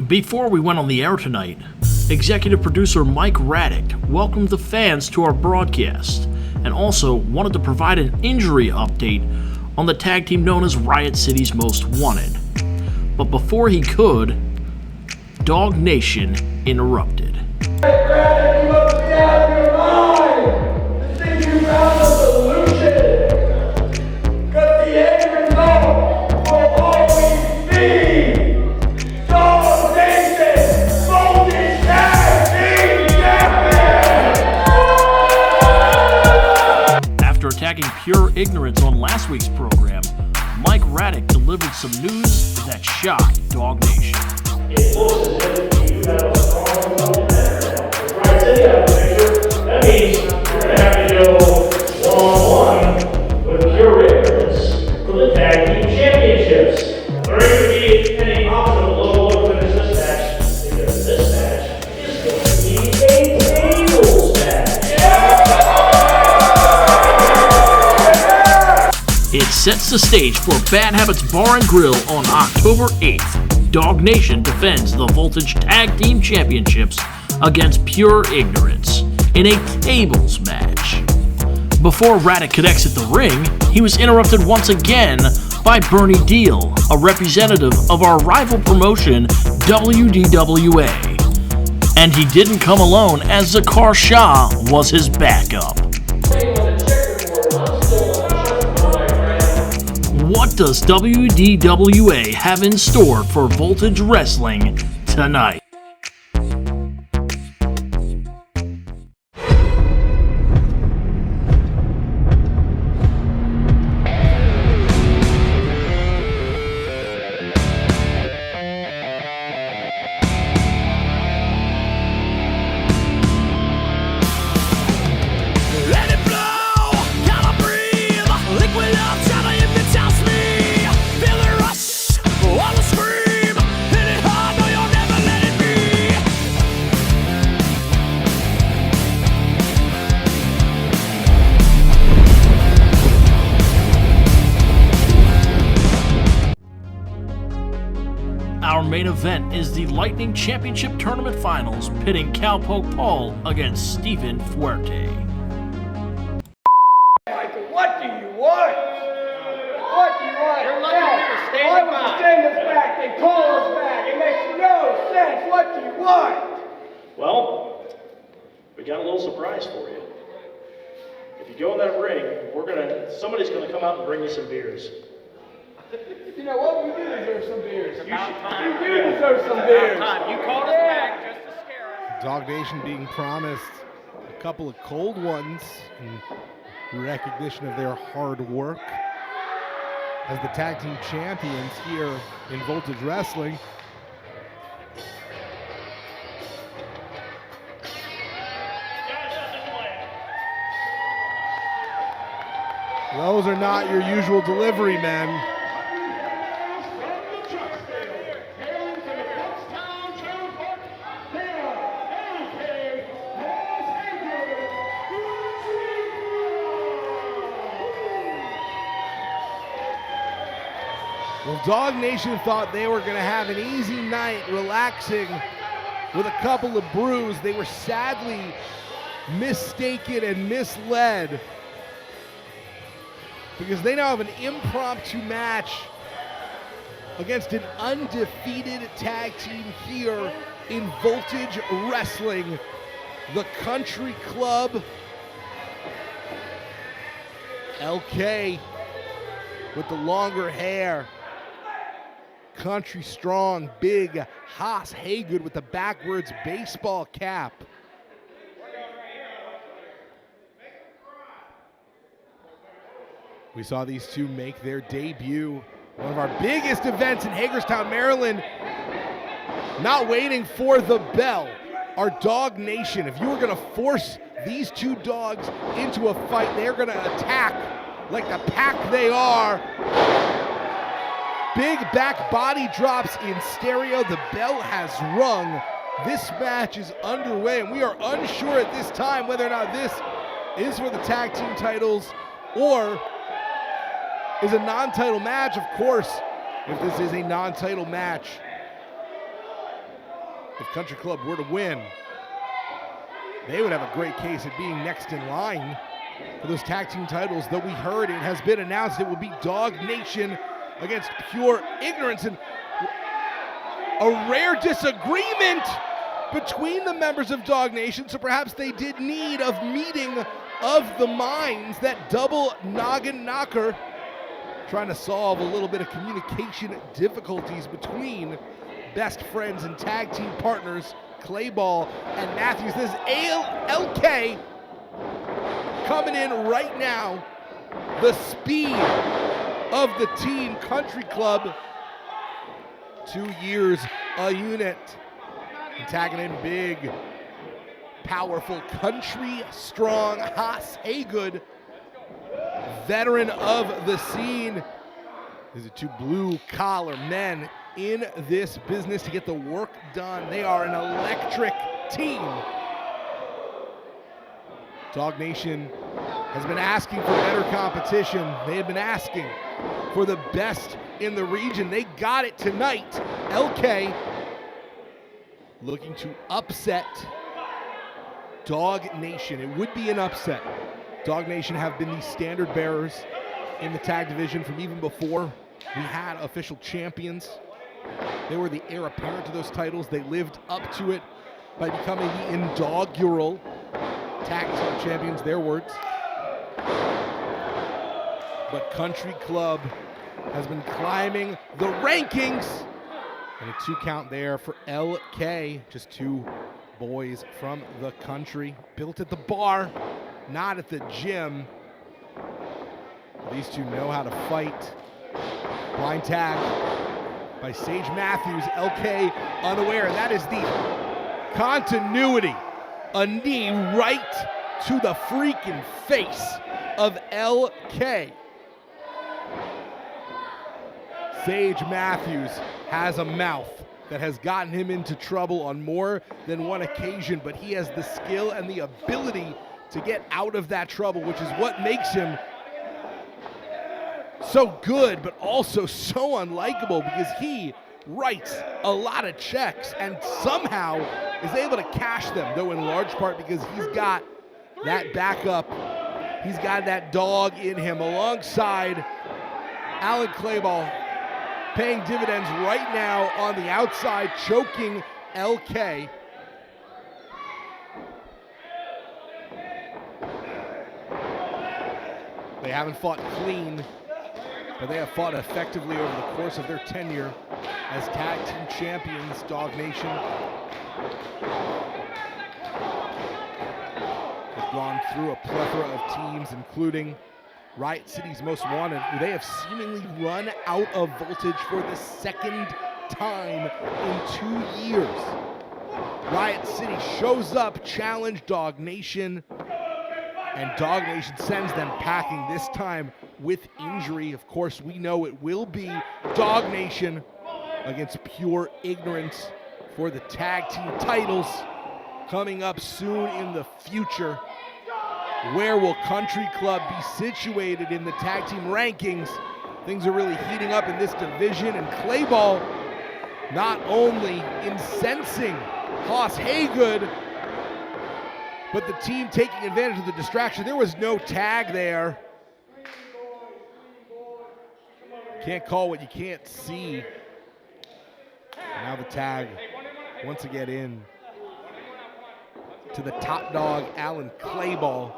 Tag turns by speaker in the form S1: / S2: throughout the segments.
S1: Before we went on the air tonight, executive producer Mike Raddick welcomed the fans to our broadcast and also wanted to provide an injury update on the tag team known as Riot City's Most Wanted. But before he could, DawgNation interrupted.
S2: Raddick, you must be out of your mind! You think you found a solution? Because the end result will always be DawgNation Golden Tag Team Champions!
S1: After attacking pure ignorance on last week's program, Mike Raddick delivered some news that shocked DawgNation.
S3: It looks as if you have a strong competitor. If Riot City has a picture, that means you're going to have to go one-on-one with pure ignorance for the tag team championships. There ain't going to be any optional logo to finish this match, because this match is going to be a tables match.
S1: It sets the stage for Bad Habits Bar and Grill on October 8th. DawgNation defends the Voltage Tag Team Championships against Pure Ignorance in a tables match. Before Raddick could exit the ring, he was interrupted once again by Bernie Deal, a representative of our rival promotion, WDWA. And he didn't come alone, as Zakar Shah was his backup. What does WDWA have in store for Voltage Wrestling tonight? Our main event is the Lightning Championship Tournament Finals, pitting Cowpoke Paul against Stephen Fuerte.
S2: Michael, what do you want? What do you want?
S4: You're lucky we were standing
S2: Why would
S4: by.
S2: you send us back? They call us back. It makes no sense. What do you want?
S3: Well, we got a little surprise for you. If you go in that ring, somebody's gonna come out and bring you some beers.
S2: You know what? We do deserve some beers.
S4: About time.
S2: You do deserve some beers.
S4: About time. You called us back just to scare us.
S5: DawgNation being promised a couple of cold ones in recognition of their hard work as the tag team champions here in Voltage Wrestling. Those are not your usual delivery men. Well, DawgNation thought they were going to have an easy night relaxing with a couple of brews. They were sadly mistaken and misled because they now have an impromptu match against an undefeated tag team here in Voltage Wrestling, the Country Club. LK with the longer hair. Country Strong, big Haas Haygood with the backwards baseball cap. We saw these two make their debut, one of our biggest events in Hagerstown, Maryland. Not waiting for the bell, our DawgNation. If you were gonna force these two dogs into a fight, they're gonna attack like the pack they are. Big back body drops in stereo. The bell has rung. This match is underway, and we are unsure at this time whether or not this is for the tag team titles or is a non-title match. Of course, if this is a non-title match, if Country Club were to win, they would have a great case at being next in line for those tag team titles, though we heard it has been announced it will be DawgNation against Pure Ignorance, and a rare disagreement between the members of DawgNation, so perhaps they did need a meeting of the minds, that double noggin knocker, trying to solve a little bit of communication difficulties between best friends and tag team partners Clayball and Matthews. This is LK coming in right now. The speed of the team, Country Club, 2 years a unit. And tagging in big, powerful, country strong Haas Haygood, veteran of the scene. These are two blue-collar men in this business to get the work done. They are an electric team. DawgNation has been asking for better competition. They have been asking for the best in the region. They got it tonight. LK looking to upset DawgNation. It would be an upset. DawgNation have been the standard bearers in the tag division from even before we had official champions. They were the heir apparent to those titles. They lived up to it by becoming the inaugural tag team champions, their words. But Country Club has been climbing the rankings. And a 2 count there for LK. Just two boys from the country, built at the bar, not at the gym. These two know how to fight. Blind tag by Sage Matthews. LK unaware. That is the continuity. A knee right to the freaking face of LK. Sage Matthews has a mouth that has gotten him into trouble on more than one occasion, but he has the skill and the ability to get out of that trouble, which is what makes him so good, but also so unlikable, because he writes a lot of checks and somehow is able to cash them, though in large part because he's got that backup. He's got that dog in him alongside Alan Clayball, paying dividends right now on the outside, choking LK. They haven't fought clean, but they have fought effectively over the course of their tenure as tag team champions. DawgNation have gone through a plethora of teams, including Riot City's Most Wanted, who they have seemingly run out of voltage for the second time in 2 years. Riot City shows up, challenge DawgNation, and DawgNation sends them packing, this time with injury. Of course, we know it will be DawgNation against Pure Ignorance for the tag team titles coming up soon in the future. Where will Country Club be situated in the tag team rankings? Things are really heating up in this division, and Clayball not only incensing Haas Haygood, but the team taking advantage of the distraction. There was no tag there. Can't call what you can't see. Now the tag once again in to the top dog, Alan Clayball.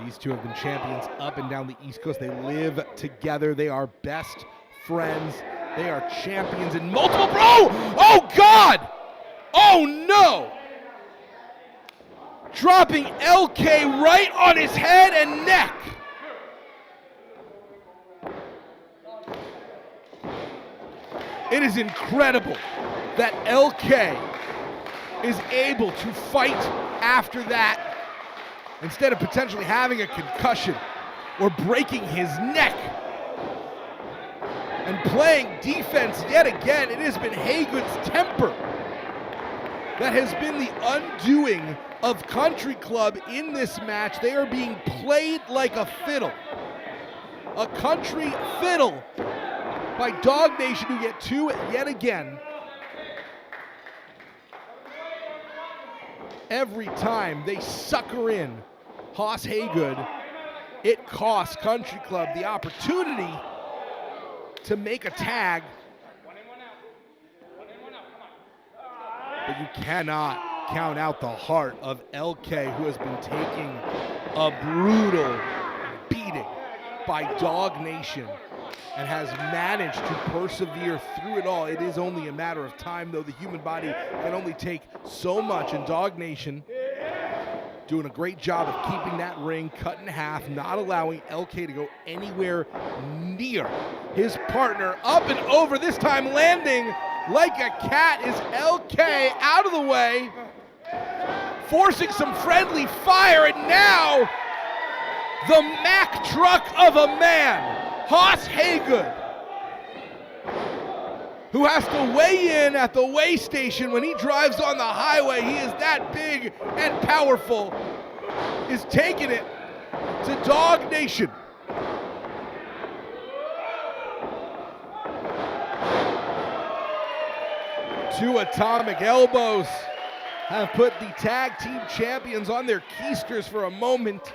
S5: These two have been champions up and down the East Coast. They live together. They are best friends. They are champions in multiple. Oh God! Oh no! Dropping LK right on his head and neck. It is incredible that LK is able to fight after that, instead of potentially having a concussion or breaking his neck and playing defense yet again. It has been Haygood's temper that has been the undoing of Country Club in this match. They are being played like a fiddle. A country fiddle by DawgNation, who get two yet again. every time they sucker in Hoss Haygood, it costs Country Club the opportunity to make a tag. But you cannot count out the heart of LK, who has been taking a brutal beating by DawgNation and has managed to persevere through it all. It is only a matter of time, though. The human body can only take so much, and DawgNation doing a great job of keeping that ring cut in half, not allowing LK to go anywhere near his partner. Up and over, this time landing like a cat is LK, out of the way, forcing some friendly fire, and now the Mack truck of a man, Hoss Haygood, who has to weigh in at the weigh station when he drives on the highway. He is that big and powerful, is taking it to DawgNation. Two atomic elbows have put the tag team champions on their keisters for a moment.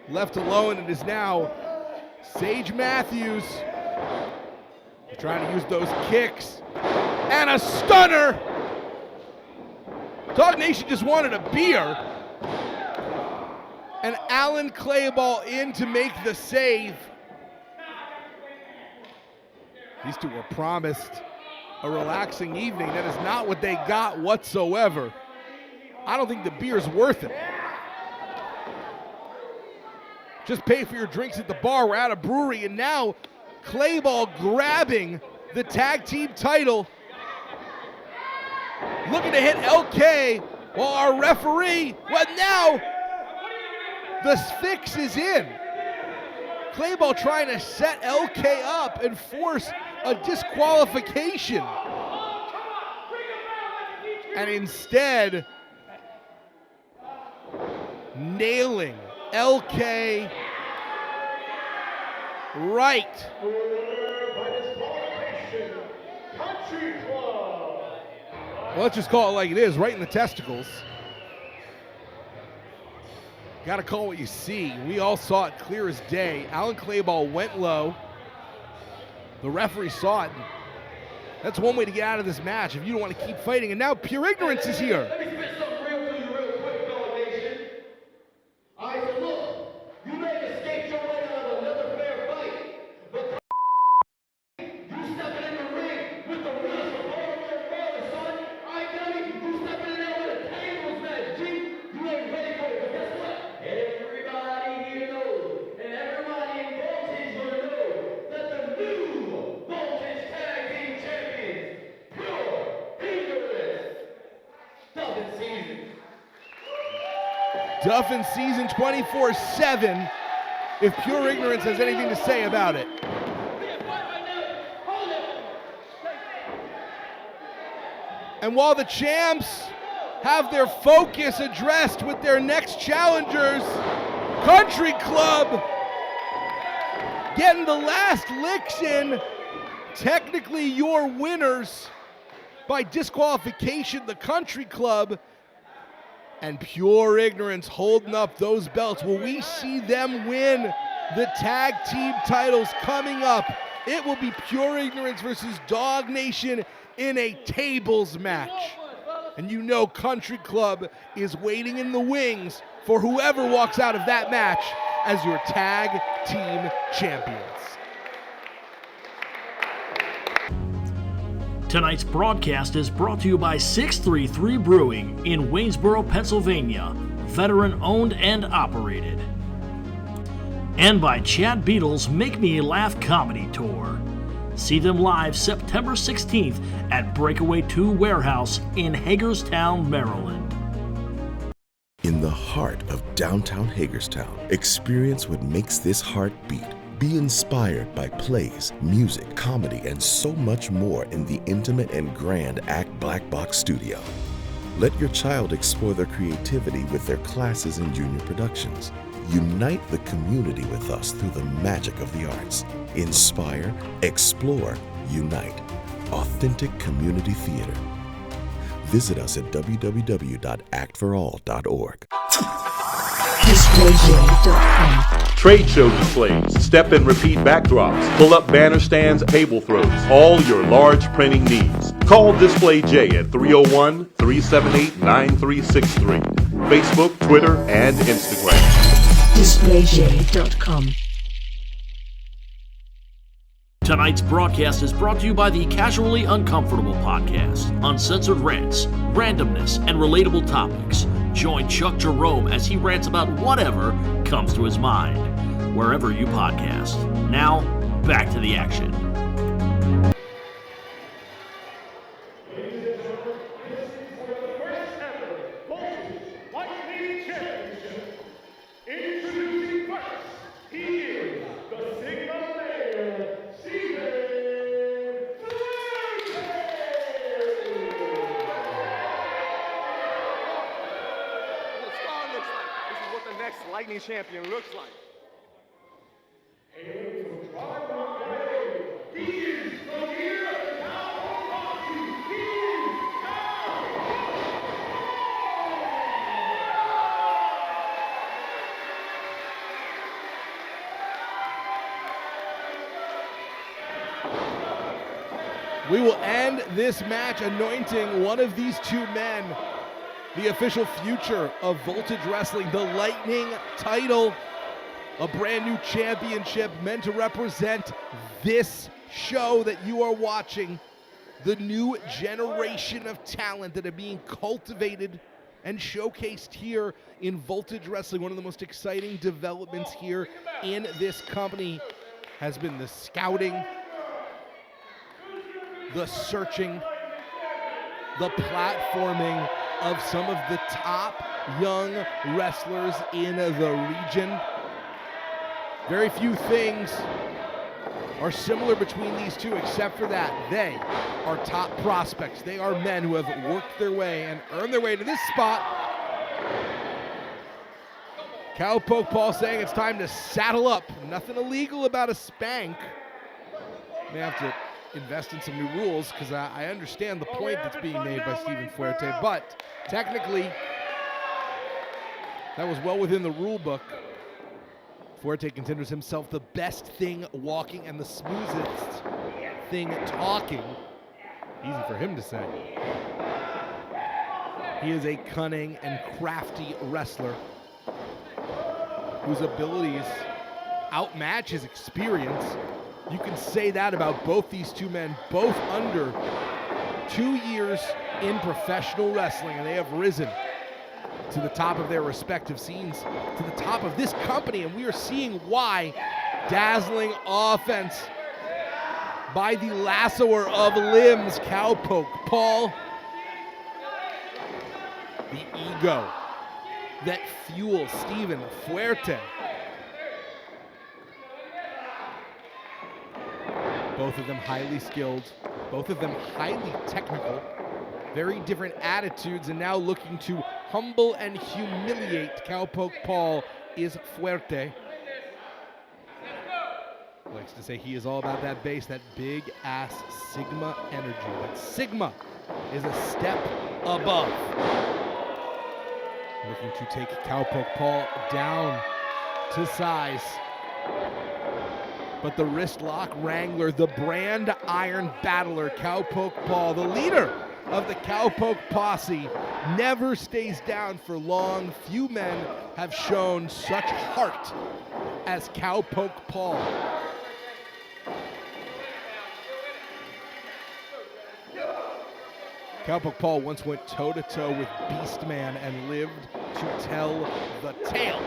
S5: Left alone, it is now Sage Matthews trying to use those kicks. And a stunner! DawgNation just wanted a beer. And Alan Clayball in to make the save. These two were promised a relaxing evening. That is not what they got whatsoever. I don't think the beer's worth it. Just pay for your drinks at the bar. We're at a brewery, and now Clayball grabbing the tag team title. Looking to hit LK while our referee, well, now the fix is in. Clayball trying to set LK up and force a disqualification. And instead, nailing LK right. Well, let's just call it like it is, right in the testicles. Got to call what you see. We all saw it clear as day. Alan Clayball went low. The referee saw it. That's one way to get out of this match if you don't want to keep fighting. And now Pure Ignorance is here.
S2: Let me spit something real to you real quick, DawgNation. All right, so look, you may escape your way out of another fair fight, but you stepping in the ring with the realest of all your brothers, son. All right, Dummy, you stepping in there with a tables match, G. You ain't ready for it, but guess what? Everybody here knows, and everybody in Voltage gonna know that the new Voltage Tag Team Champions, Pure Ignorance, Duffin Season.
S5: Duffin Season 24/7, if Pure Ignorance has anything to say about it. And while the champs have their focus addressed with their next challengers, Country Club getting the last licks in. Technically your winners by disqualification, the Country Club, and Pure Ignorance holding up those belts. Will we see them win the tag team titles coming up? It will be Pure Ignorance versus DawgNation in a tables match. And you know Country Club is waiting in the wings for whoever walks out of that match as your tag team champions.
S1: Tonight's broadcast is brought to you by 633 Brewing in Waynesboro, Pennsylvania, veteran owned and operated. And by Chad Beatles' Make Me Laugh Comedy Tour. See them live September 16th at Breakaway 2 Warehouse in Hagerstown, Maryland.
S6: In the heart of downtown Hagerstown, experience what makes this heart beat. Be inspired by plays, music, comedy, and so much more in the intimate and grand Act Black Box Studio. Let your child explore their creativity with their classes and junior productions. Unite the community with us through the magic of the arts. Inspire, explore, unite. Authentic community theater. visit us at www.actforall.org.
S7: DiscPlayJ.com.
S8: Trade show displays, step and repeat backdrops, pull-up banner stands, table throws, all your large printing needs. Call Display J at 301-378-9363. Facebook, Twitter, and Instagram.
S7: DiscPlayJ.com.
S1: Tonight's broadcast is brought to you by the Casually Uncomfortable podcast. Uncensored rants, randomness, and relatable topics. Join Chuck Jerome as he rants about whatever comes to his mind, wherever you podcast. Now, back to the action.
S2: Introducing first, he is the Sigma Mayor, Steven Fuerte!
S9: What a star looks like. This is what the next Lightning champion looks like.
S2: Hailing from Rock Valley, he is the leader of the Cowpoke Posse. He is
S5: We will end this match anointing one of these two men the official future of Voltage Wrestling, the Lightning title, a brand new championship meant to represent this show that you are watching, the new generation of talent that are being cultivated and showcased here in Voltage Wrestling. One of the most exciting developments here in this company has been the scouting, the searching, the platforming of some of the top young wrestlers in the region. Very few things are similar between these two, except for that they are top prospects. They are men who have worked their way and earned their way to this spot. Cowpoke Paul saying it's time to saddle up. Nothing illegal about a spank. May have to invest in some new rules, because I understand the point that's being made by Steven Fuerte, but technically that was well within the rule book. Fuerte considers himself the best thing walking and the smoothest thing talking. Easy for him to say. He is a cunning and crafty wrestler whose abilities outmatch his experience. You can say that about both these two men, both under 2 years in professional wrestling, and they have risen to the top of their respective scenes, to the top of this company, and we are seeing why. Dazzling offense by the lassoer of limbs, Cowpoke Paul. The ego that fuels Steven Fuerte. Both of them highly skilled, both of them highly technical, very different attitudes, and now looking to humble and humiliate Cowpoke Paul is Fuerte. Likes to say he is all about that bass, that big ass Sigma energy. But Sigma is a step above. Looking to take Cowpoke Paul down to size. But the wrist lock wrangler, the brand iron battler, Cowpoke Paul, the leader of the Cowpoke Posse, never stays down for long. Few men have shown such heart as Cowpoke Paul. Cowpoke Paul once went toe-to-toe with Beastman and lived to tell the tale.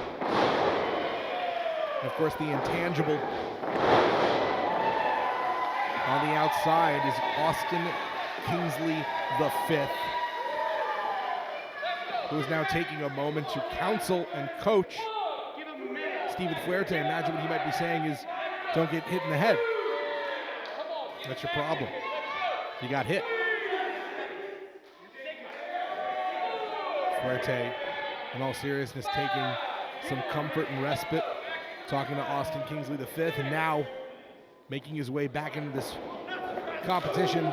S5: And of course, the intangible on the outside is Austin Kingsley V, who is now taking a moment to counsel and coach Steven Fuerte. Imagine what he might be saying is, don't get hit in the head. That's your problem. You got hit. Fuerte, in all seriousness, taking some comfort and respite, talking to Austin Kingsley V, and now making his way back into this competition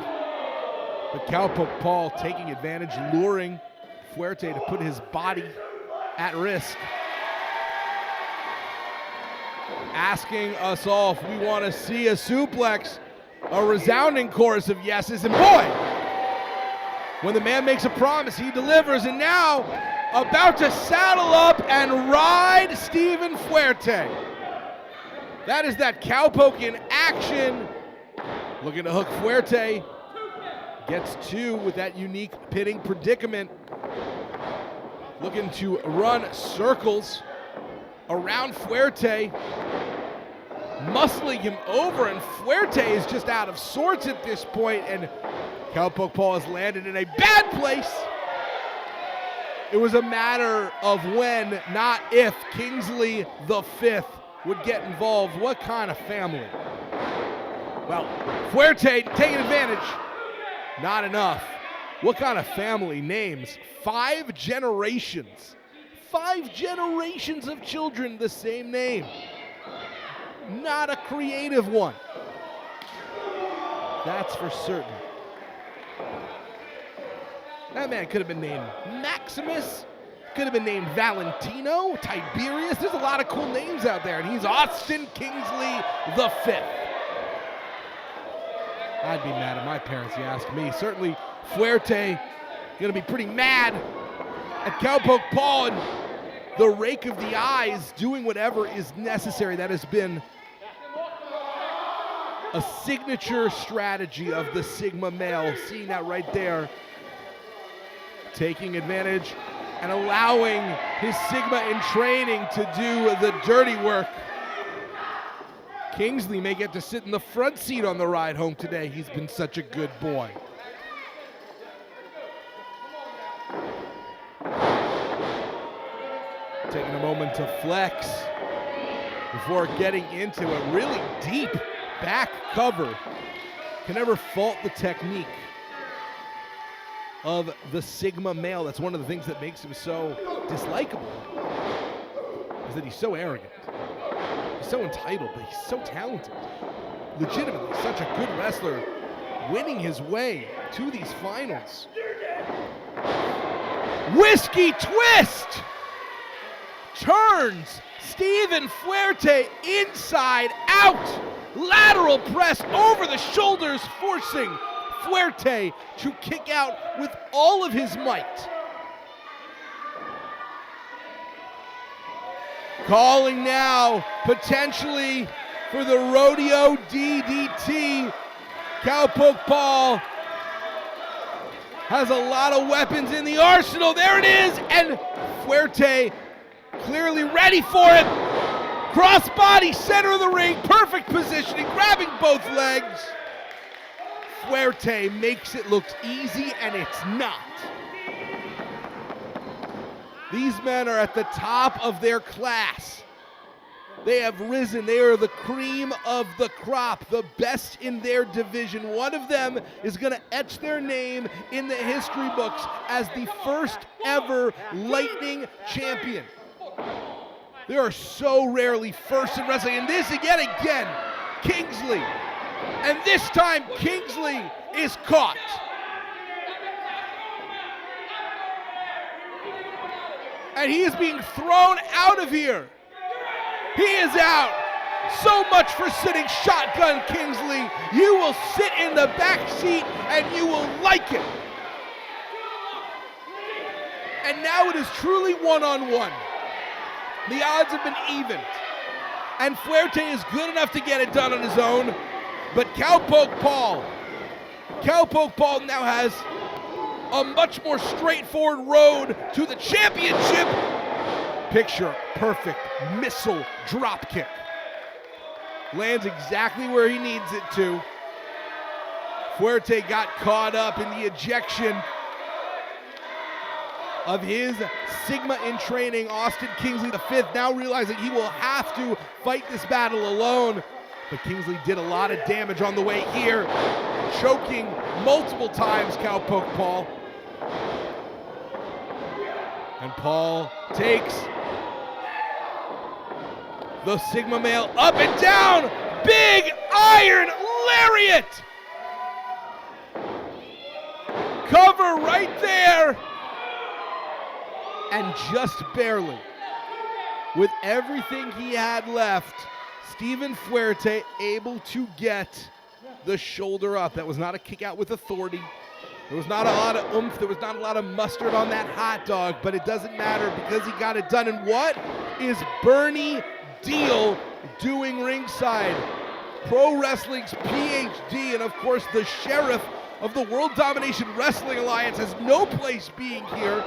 S5: But Cowpoke Paul taking advantage, luring Fuerte to put his body at risk. Asking us all if we want to see a suplex, a resounding chorus of yeses, and boy, when the man makes a promise, he delivers, and now about to saddle up and ride Steven Fuerte. That is that Cowpoke in action, looking to hook Fuerte. Gets two with that unique pitting predicament, looking to run circles around Fuerte, muscling him over, and Fuerte is just out of sorts at this point, and Cowpoke Paul has landed in a bad place. It was a matter of when, not if, Kingsley the Fifth would get involved. What kind of family? Well, Fuerte taking advantage. Not enough. What kind of family names 5 generations? 5 generations of children the same name. Not a creative one. That's for certain. That man could have been named Maximus, could have been named Valentino, Tiberius. There's a lot of cool names out there, and he's Austin Kingsley the Fifth. I'd be mad at my parents, you ask me. Certainly, Fuerte gonna be pretty mad at Cowpoke Paul and the rake of the eyes doing whatever is necessary. That has been a signature strategy of the Sigma male. Seeing that right there. Taking advantage and allowing his Sigma in training to do the dirty work. Kingsley may get to sit in the front seat on the ride home today. He's been such a good boy. Taking a moment to flex before getting into a really deep back cover. Can never fault the technique of the Sigma male. That's one of the things that makes him so dislikable, is that he's so arrogant. He's so entitled, but he's so talented. Legitimately such a good wrestler, winning his way to these finals. Whiskey twist! Turns Steven Fuerte inside out. Lateral press over the shoulders, forcing Fuerte to kick out with all of his might. Calling now, potentially, for the rodeo DDT. Cowpoke Paul has a lot of weapons in the arsenal. There it is, and Fuerte clearly ready for it. Crossbody, center of the ring, perfect positioning, grabbing both legs. Fuerte makes it look easy, and it's not. These men are at the top of their class. They have risen. They are the cream of the crop, the best in their division. One of them is going to etch their name in the history books as the first ever Lightning champion. There are so rarely first in wrestling, and this again, Kingsley. And this time, Kingsley is caught. And he is being thrown out of here. He is out. So much for sitting shotgun, Kingsley. You will sit in the back seat and you will like it. And now it is truly one-on-one. The odds have been evened. And Fuerte is good enough to get it done on his own. But Cowpoke Paul now has a much more straightforward road to the championship. Picture perfect missile drop kick. Lands exactly where he needs it to. Fuerte got caught up in the ejection of his Sigma in training, Austin Kingsley V, now realizing he will have to fight this battle alone. But Kingsley did a lot of damage on the way here, choking multiple times Cowpoke Paul. And Paul takes the Sigma male up and down. Big iron lariat. cover right there. And just barely, with everything he had left, Steven Fuerte able to get the shoulder up. That was not a kick out with authority. There was not a lot of oomph. There was not a lot of mustard on that hot dog, but it doesn't matter because he got it done. And what is Bernie Deal doing ringside? Pro Wrestling's PhD and, of course, the sheriff of the World Domination Wrestling Alliance has no place being here.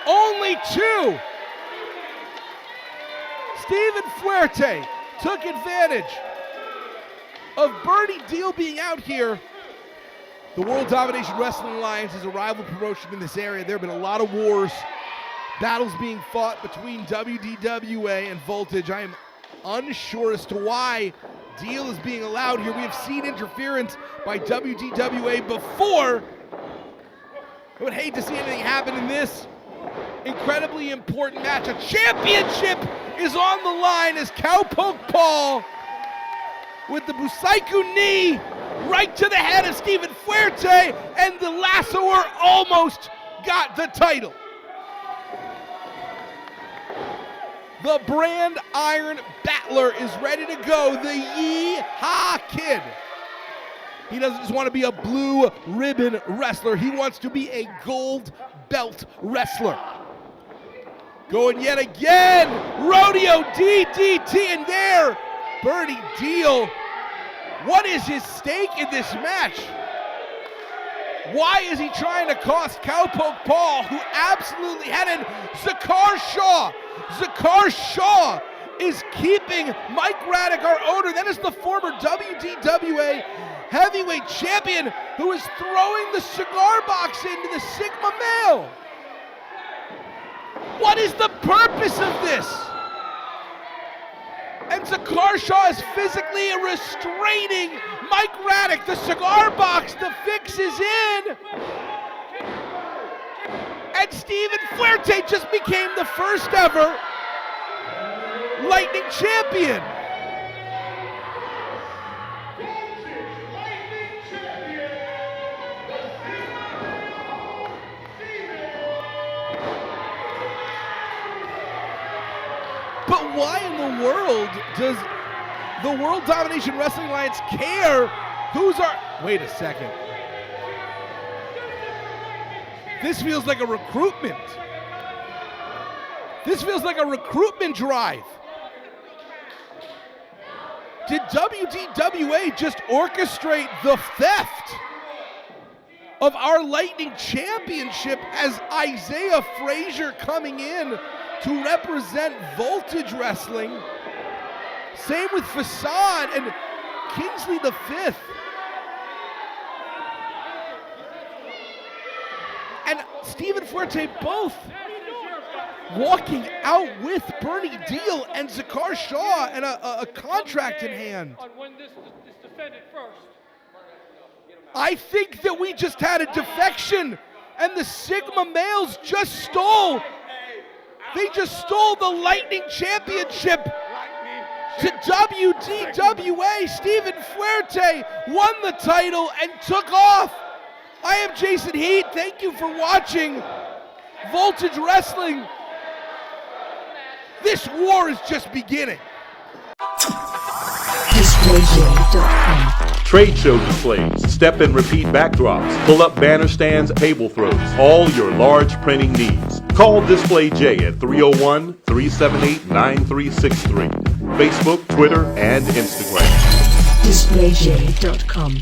S5: Only two. Steven Fuerte took advantage of Bernie Deal being out here. The World Domination Wrestling Alliance is a rival promotion in this area. There have been a lot of wars, battles being fought between WDWA and Voltage. I am unsure as to why Deal is being allowed here. We have seen interference by WDWA before. I would hate to see anything happen in this incredibly important match. A championship is on the line as Cowpoke Paul with the Busaiku knee right to the head of Steven Fuerte, and the lassoer almost got the title. The Brand Iron Battler is ready to go, the Yee-Haw Kid. He doesn't just want to be a blue ribbon wrestler, he wants to be a gold belt wrestler. Going yet again, rodeo DDT, and there, Bernie Deal. What is his stake in this match? Why is he trying to cost Cowpoke Paul, who absolutely had in Zakar Shaw? Zakar Shaw is keeping Mike Raddick, our owner. That is the former WDWA heavyweight champion who is throwing the cigar box into the Sigma male. What is the purpose of this? And Zakar Shaw is physically restraining Mike Raddick. The cigar box, the fix is in. And Steven Fuerte just became the first ever Lightning Champion. But why in the world does the World Domination Wrestling Alliance care who's our... Wait a second. This feels like a recruitment. This feels like a recruitment drive. Did WDWA just orchestrate the theft of our Lightning Championship as Isaiah Frazier coming in to represent Voltage Wrestling? Same with Facade and Kingsley the Fifth. And Steven Fuerte both walking out with Bernie Deal and Zakar Shaw and a contract in hand.
S4: On when this is defended first.
S5: I think that we just had a defection and the Sigma males just stole. They just stole the Lightning Championship to WDWA. Steven Fuerte won the title and took off. I am Jason Heat. Thank you for watching Voltage Wrestling. This war is just beginning.
S8: Trade show displays, step and repeat backdrops, pull-up banner stands, table throws, all your large printing needs. Call Display J at 301-378-9363. Facebook, Twitter, and Instagram.
S7: DisplayJ.com